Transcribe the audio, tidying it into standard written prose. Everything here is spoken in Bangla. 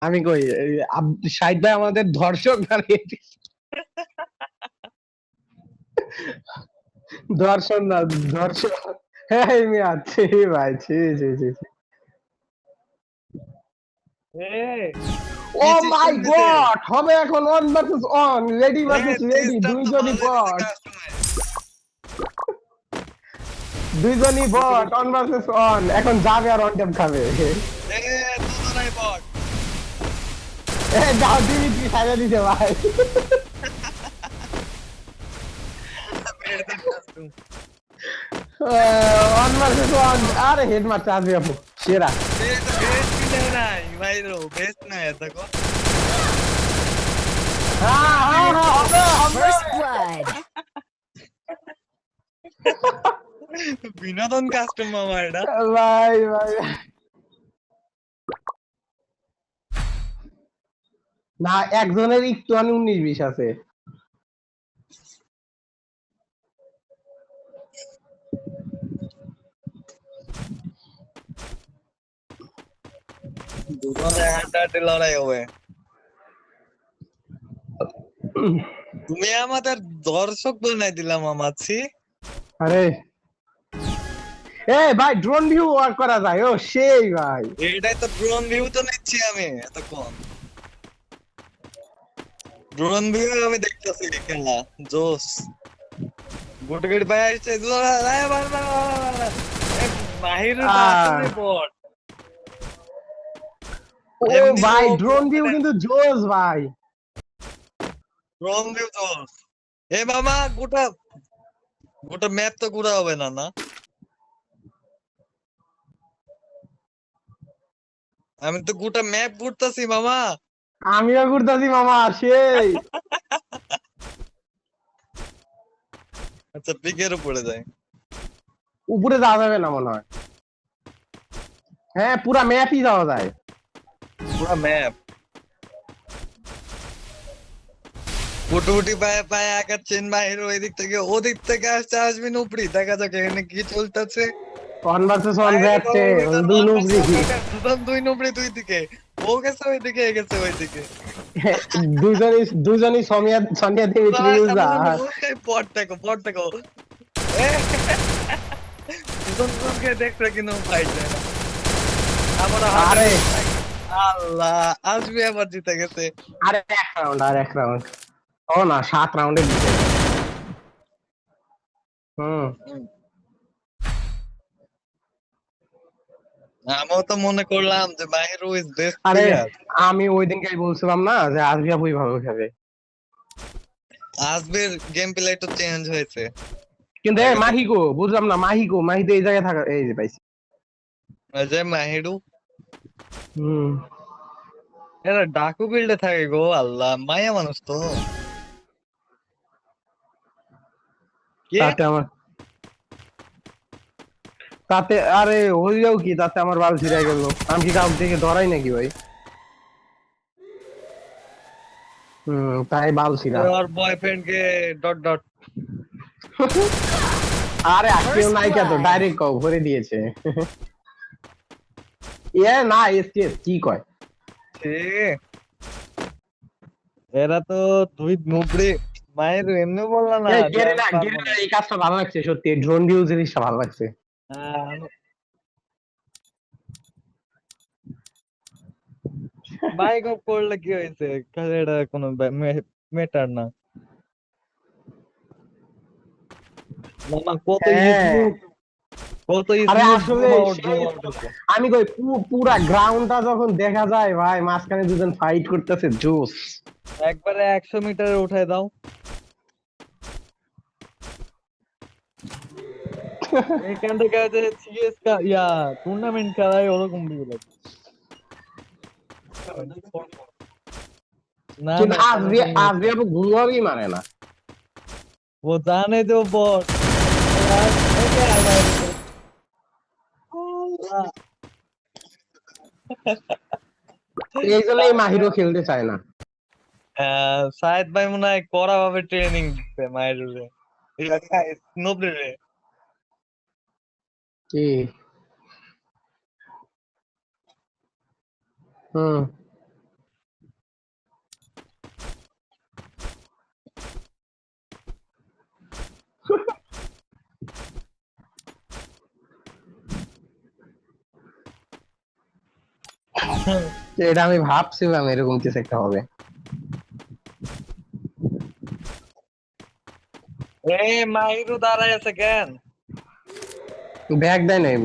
আমি কই শাহিদ ভাই আমাদের ধর্ষক না রে? ধর্ষণ না, ধর্ষক। হ্যাঁ মিয়া, ছি ভাই, ছি ছি ছি ছি। ও কি মাই সিস্টেম দিছে? গড, হবে এখন on versus on, ready versus ready, system তো দুইজনই ভালোই দিছে বট। কাস্টমার। দুইজনই বট, অন ভার্সেস অন, এখন যাবে আর অন ট্যাপ খাবে। দুজনাই বট। যাও দিমিত্রি সাজা দিছে ভাই। অন ভার্সেস অন, আরে হেড মারছে আজকে আপু, সেরা। বেস্ট কিনে নাই ভাই, বেস্ট নাই দেখো। হ্যাঁ হ্যাঁ হ্যাঁ, হবে হবে। First blood. বিনোদন কাস্টমার আমার এটা। ভাই ভাই, না একজনের একটু 19-20 আছে। দুজনে হাড্ডাহাড্ডি লড়াই হবে। তুমি আমাদের দর্শক বানাই দিলাম আমাছি। আরে ভাই, ড্রোন ভিউ ওয়ার্ক করা যায়, ও সেই ভাই। এটাই তো ড্রোন ভিউ তো নিচ্ছি আমি এতক্ষণ। ড্রোন ভিউ আমি দেখতেছি খেলা। জোস গুটগিট ভাই আসছে। মাহিরুর তো আসলে বট। ও এমনি ভাই, ও ড্রোন ভিউ কিন্তু জোস ভাই। ড্রোন ভিউ জোস। এ মামা গোটা গোটা ম্যাপ তো ঘোরা হবে না না? আমি তো গোটা ম্যাপ ঘুরতাছি মামা। আমিও ঘুরতেছি মামা, সেই। আচ্ছা পিকের উপরে যায়। উপরে যাওয়া যাবে না মনে হয়। হ্যাঁ, পুরা ম্যাপই যাওয়া যায়। পুরা ম্যাপ উটি পায়ে পায়ে আঁকাচ্ছেন মাহির ওই দিক থেকে ওদিক থেকে আসছে আসবিন উপরি। দেখা যাক এখানে কি চলতেছে। ওয়ান ভার্সেস ওয়ান যাচ্ছে, দুই নুবরি। দুজন দুই নম্বরে দুই দিকে। ও গেছে ওইদিকে, এ গেছে ওইদিকে। দুজনই সোনিয়া সোনিয়া দিমিত্রি ইউজার। পট দেখো পট দেখো। এ, দুজন দুজনকে দেখছে কিন্তু ফাইট দেয় না। আমরা আরে আল্লাহ আসবে আবার জিতে গেছে। আরে এক রাউন্ড, আর এক রাউন্ড। ও না, 7 রাউন্ডে জিতে। হুম। হুম। আমিও তো মনে করলাম যে মাহিরু ইজ বেস্ট আরে প্লেয়ার। আমি ওই দিনকে বলছিলাম না যে আজকে আপুই ভালো খেলে, আসবের গেম প্লে একটু চেঞ্জ হয়েছে। কিন্তু আগে তো মাহিকো বুঝলাম না, মাহি তো এই জায়গায় থাকা, এই যে পাইছি। ওই যে মাহিরু হুম। এরা ডাকু বিল্ডে থাকে গো। আল্লাহ মায়া মানুষ তো। কে তাতে আমার, তাতে আরে হইলেও কি, তাতে আমার বাল ছিড়ে গেল। আমি কি কাউকে থেকে ধরাই নাকি ভাই? তাই বাল ছিড়া। ওর বয়ফ্রেন্ড কে ডট ডট। আরে কেউ First নায়িকা তো blood. ডাইরেক্ট কও ভরে দিয়েছে। না এসকেস কি কয়? এরা তো দুই নুবড়ে। মায়ের এমনি বললা না যে আমি পারবো না। গেরিনা এই কাজটা ভালো লাগছে সত্যি, ড্রোন ভিউ জিনিসটা ভালো লাগছে। বাইক অফ করলে কি হয়েছে? এটা কোনো ম্যাটার না। মামা কত হ্যাঁ, স্মুথ, কত আরে স্মুথ আসলে জুম আউট জুম আউট হচ্ছে। আমি কই পুরা গ্রাউন্ডটা যখন দেখা যায় ভাই, মাঝখানে দুজন ফাইট করতেছে, জোস। একবারে 100 মিটারে উঠায় দাও। এইখান থেকে যে সিএস ইয়া টুর্নামেন্ট খেলায় ওরকম ভিউ লাগে। না কিন্তু না আজকে সমস্যা নেই। আজকে আপু ঘুমাবি মানে না। ও জানে যে ও বট। এই জন্যই মাহিরও খেলতে চায় না। সাহেদ ভাই মনে হয় কড়া ভাবে ট্রেনিং দিচ্ছে মায়ের। নবরে কি? হুম। এটা আমি ভাবছিলাম এরকম কিছু একটা হবে। এ মাইরু দাঁড়ায় আছে কেন? ব্যাগ দেয় নাই